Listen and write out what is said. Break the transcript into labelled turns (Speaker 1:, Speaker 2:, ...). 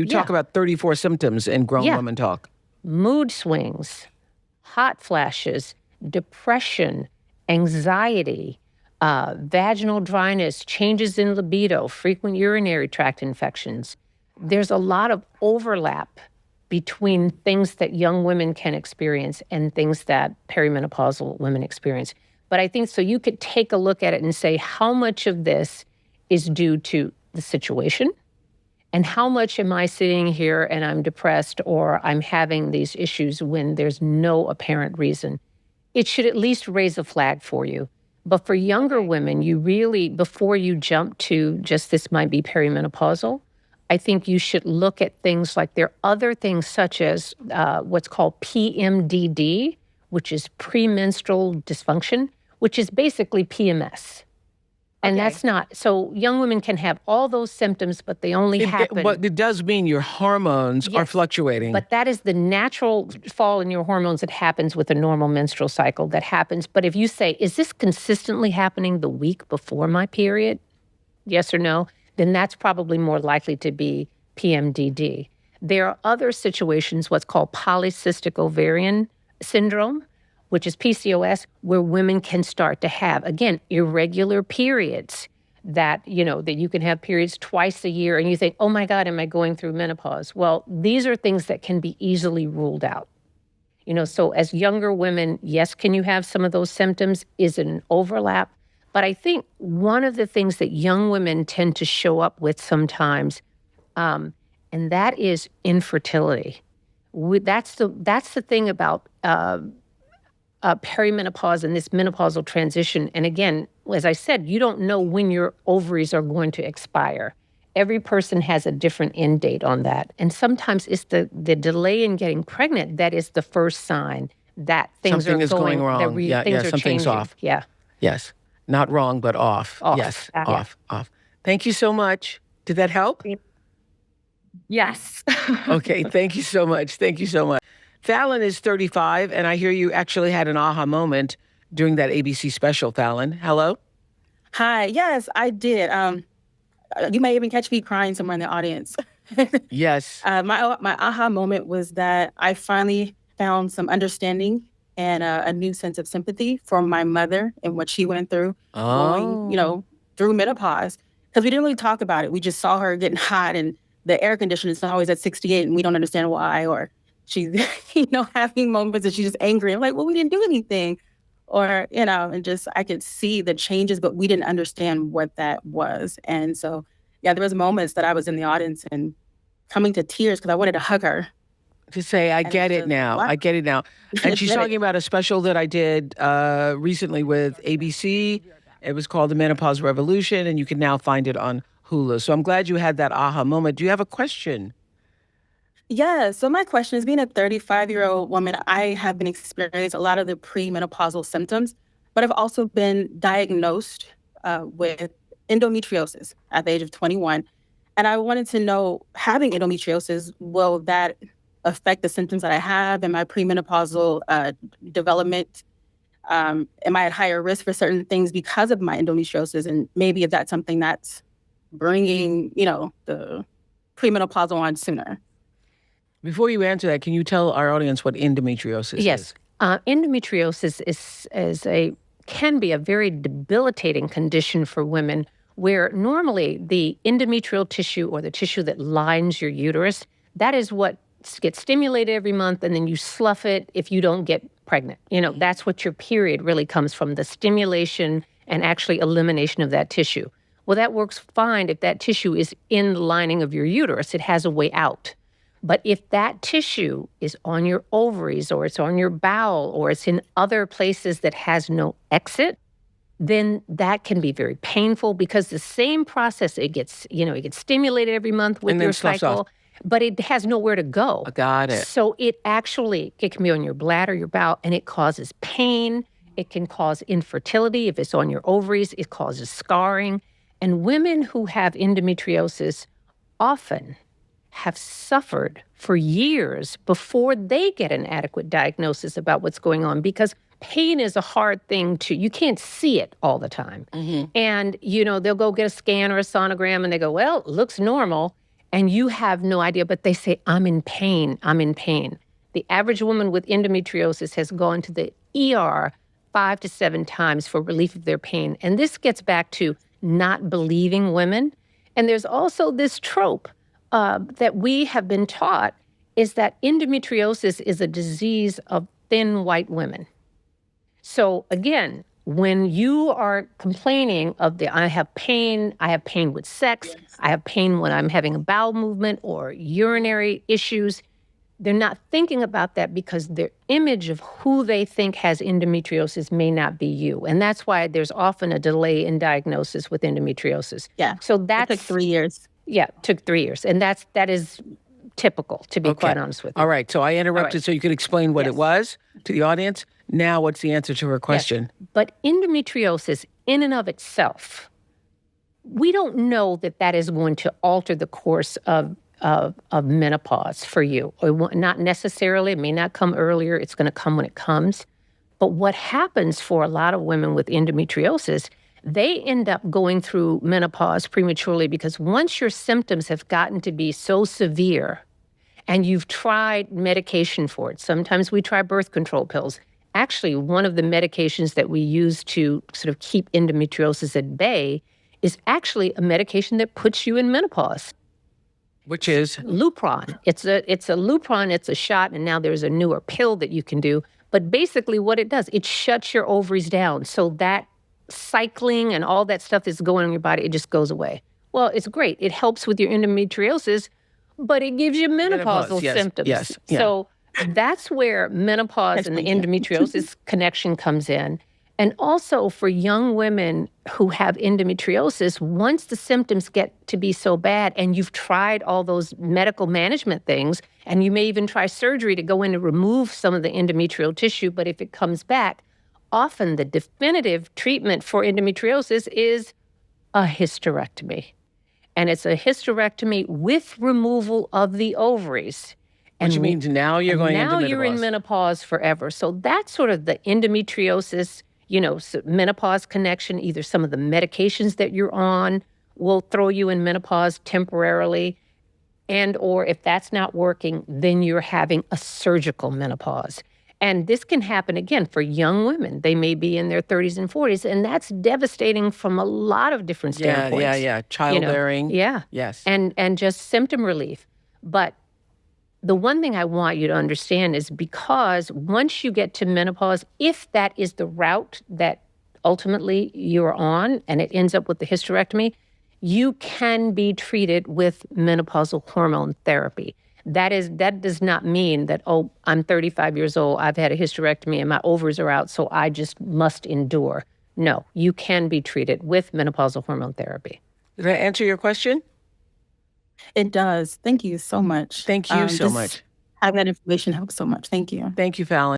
Speaker 1: talk about 34 symptoms in Grown Woman Talk.
Speaker 2: Mood swings, hot flashes, depression, anxiety, vaginal dryness, changes in libido, frequent urinary tract infections. There's a lot of overlap between things that young women can experience and things that perimenopausal women experience. But I think so you could take a look at it and say, how much of this is due to the situation? And how much am I sitting here and I'm depressed or I'm having these issues when there's no apparent reason? It should at least raise a flag for you. But for younger women, you really, before you jump to just this might be perimenopausal, I think you should look at things like there are other things such as what's called PMDD, which is premenstrual dysfunction, which is basically PMS. And that's not, so young women can have all those symptoms, but they only happen.
Speaker 1: But it does mean your hormones are fluctuating.
Speaker 2: But that is the natural fall in your hormones that happens with a normal menstrual cycle that happens. But if you say, is this consistently happening the week before my period? Yes or no? Then that's probably more likely to be PMDD. There are other situations, what's called polycystic ovarian syndrome, which is PCOS, where women can start to have, again, irregular periods that, that you can have periods twice a year and you think, oh my God, am I going through menopause? Well, these are things that can be easily ruled out. So as younger women, yes, can you have some of those symptoms? Is it an overlap? But I think one of the things that young women tend to show up with sometimes, and that is infertility. That's the thing about perimenopause and this menopausal transition. And again, as I said, you don't know when your ovaries are going to expire. Every person has a different end date on that. And sometimes it's the delay in getting pregnant that is the first sign that things
Speaker 1: something is going wrong.
Speaker 2: Things are
Speaker 1: something's
Speaker 2: changing.
Speaker 1: Off.
Speaker 2: Yeah.
Speaker 1: Yes. Not wrong, but off. Yes. Off. Thank you so much. Did that help?
Speaker 3: Yes.
Speaker 1: Okay. Thank you so much. Thank you so much. Fallon is 35, and I hear you actually had an aha moment during that ABC special, Fallon. Hello?
Speaker 3: Hi. Yes, I did. You may even catch me crying somewhere in the audience.
Speaker 1: Yes.
Speaker 3: My aha moment was that I finally found some understanding and a new sense of sympathy for my mother and what she went through going, through menopause. Because we didn't really talk about it. We just saw her getting hot and the air conditioner is always at 68 and we don't understand why. Or she's, having moments that she's just angry. I'm like, well, we didn't do anything. Or, and just I could see the changes, but we didn't understand what that was. And so, there was moments that I was in the audience and coming to tears because I wanted to hug her.
Speaker 1: To say, I get it now. What? I get it now. And she's talking about a special that I did recently with ABC. It was called The Menopause Revolution, and you can now find it on Hulu. So I'm glad you had that aha moment. Do you have a question?
Speaker 3: Yeah. So my question is, being a 35-year-old woman, I have been experiencing a lot of the premenopausal symptoms, but I've also been diagnosed with endometriosis at the age of 21. And I wanted to know, having endometriosis, will that affect the symptoms that I have in my premenopausal development? Am I at higher risk for certain things because of my endometriosis? And maybe if that's something that's bringing, the premenopausal on sooner.
Speaker 1: Before you answer that, can you tell our audience what endometriosis is?
Speaker 2: Yes. Endometriosis can be a very debilitating condition for women where normally the endometrial tissue or the tissue that lines your uterus, that is what gets stimulated every month, and then you slough it if you don't get pregnant. That's what your period really comes from, the stimulation and actually elimination of that tissue. Well, that works fine if that tissue is in the lining of your uterus. It has a way out. But if that tissue is on your ovaries or it's on your bowel or it's in other places that has no exit, then that can be very painful because the same process, it gets stimulated every month with your cycle, but it has nowhere to go.
Speaker 1: Got it.
Speaker 2: So it can be on your bladder, your bowel, and it causes pain. It can cause infertility. If it's on your ovaries, it causes scarring. And women who have endometriosis often have suffered for years before they get an adequate diagnosis about what's going on, because pain is a hard thing you can't see it all the time. Mm-hmm. And, they'll go get a scan or a sonogram and they go, well, it looks normal. and you have no idea, but they say, I'm in pain, I'm in pain. The average woman with endometriosis has gone to the ER 5 to 7 times for relief of their pain. And this gets back to not believing women. And there's also this trope that we have been taught is that endometriosis is a disease of thin white women. So again, when you are complaining of I have pain with sex, I have pain when I'm having a bowel movement or urinary issues, they're not thinking about that because their image of who they think has endometriosis may not be you. And that's why there's often a delay in diagnosis with endometriosis.
Speaker 3: Yeah.
Speaker 2: So that
Speaker 3: took 3 years.
Speaker 2: Yeah, it took 3 years. And that is typical, to be quite honest with you.
Speaker 1: All right. So I interrupted so you could explain what it was to the audience. Now what's the answer to her question?
Speaker 2: Yes. But endometriosis in and of itself, we don't know that is going to alter the course of menopause for you. Or not necessarily. It may not come earlier. It's going to come when it comes. But what happens for a lot of women with endometriosis, they end up going through menopause prematurely because once your symptoms have gotten to be so severe and you've tried medication for it, sometimes we try birth control pills. Actually, one of the medications that we use to sort of keep endometriosis at bay is actually a medication that puts you in menopause.
Speaker 1: Which is?
Speaker 2: Lupron. It's a Lupron, it's a shot, and now there's a newer pill that you can do. But basically what it does, it shuts your ovaries down. So that cycling and all that stuff that's going on in your body, it just goes away. Well, it's great. It helps with your endometriosis, but it gives you menopausal symptoms.
Speaker 1: Yes. Yeah.
Speaker 2: So that's where menopause and the endometriosis connection comes in. And also for young women who have endometriosis, once the symptoms get to be so bad and you've tried all those medical management things, and you may even try surgery to go in and remove some of the endometrial tissue, but if it comes back, often the definitive treatment for endometriosis is a hysterectomy. And it's a hysterectomy with removal of the ovaries.
Speaker 1: Which means now you're going into menopause.
Speaker 2: Now you're in menopause forever. So that's sort of the endometriosis, menopause connection. Either some of the medications that you're on will throw you in menopause temporarily, and or if that's not working, then you're having a surgical menopause. And this can happen, again, for young women. They may be in their 30s and 40s, and that's devastating from a lot of different standpoints.
Speaker 1: Yeah. Childbearing. Yes.
Speaker 2: And just symptom relief. But the one thing I want you to understand is because once you get to menopause, if that is the route that ultimately you're on and it ends up with the hysterectomy, you can be treated with menopausal hormone therapy. That does not mean that, I'm 35 years old, I've had a hysterectomy and my ovaries are out, so I just must endure. No, you can be treated with menopausal hormone therapy.
Speaker 1: Did I answer your question?
Speaker 3: It does. Thank you so much.
Speaker 1: Thank you so much.
Speaker 3: Having that information helps so much. Thank you.
Speaker 1: Thank you, Fallon.